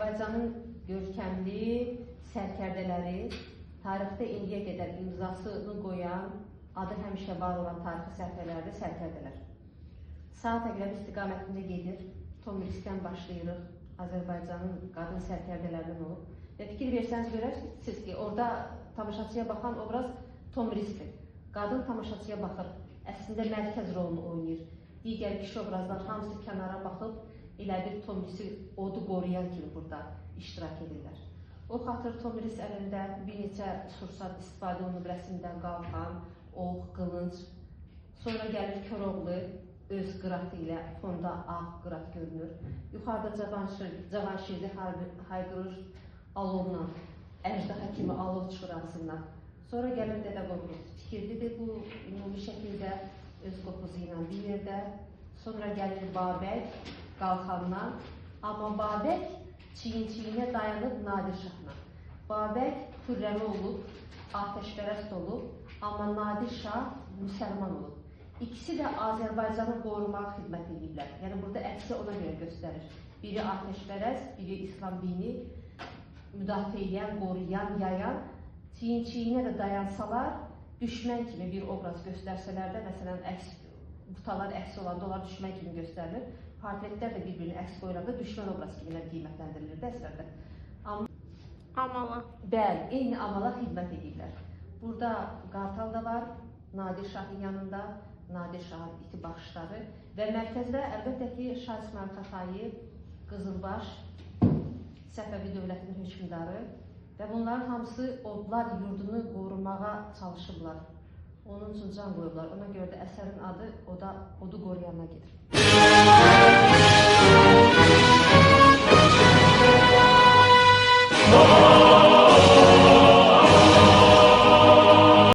Azərbaycanın görkəmli sərkərdələri, tarixdə indiyə qədər imzasını qoyan, adı həmişə var olan tarixi sərkərdələrdir, sərkərdələr. Saat Əqrəb istiqamətində gedir, Tomrisdən başlayırıq, Azərbaycanın qadın sərkərdələrindən olub. Və fikir versəniz görərsiniz ki, orada tamaşaçıya baxan obraz Tomrisdir. Qadın tamaşaçıya baxır, əslində mərkəz rolunu oynayır. Digər kişi obrazlar hamısı kənara baxıb, elə bir Tomrisi odu qoruyan kimi burada iştirak edirlər. O xatır Tomris əlində bir neçə sursat istifadə olunub rəsmdən qalxan, ox, qılınc. Sonra gəlir Koroğlu, öz qıratı ilə fonda ağ qırat görünür. Yuxarıda Cavanşirli hayqırır alovla, əjdaha kimi alov çıxır ağzından. Sonra gəlir Dədə Qorqud. Fikirlidir bu ümumi şəkildə öz qopuzu ilə bir yerdə. Sonra gəlir Babək qalxandan. Amma Babək çiyin-çiyinə dayanıb Nadir Şahla. Babək Xürrəmi olub, atəşpərəst olub, amma Nadir Şah müsəlman olub. İkisi də Azərbaycanı qorumağa xidmət edirlər. Yəni burada əksi ona görə göstərir. Biri atəşpərəst, biri İslam dini müdafiə edən, qoruyan, yayan. Çiyin-çiyinə də dayansalar, düşmən kimi bir obraz göstərsələr də, məsələn, butalar əksi olanda onlar düşmən kimi göstərilir. Portretlər də bir-birini əks qoyulanda düşmən obraz kimi qiymətləndirilir də əsərdə. Amala. Bəli, eyni amala xidmət edirlər. Burada Qartal da var, Nadir Şahın yanında, Nadir Şahın iti baxışları və mərkəzdə əlbəttə ki, Şah İsmail Xətai, Qızılbaş, Səfəvi dövlətinin hökmdarı və bunların hamısı odlar yurdunu qorumağa çalışıblar. Onun üçün can qoyublar. Ona görə də əsərin adı odu qoruyana gedir.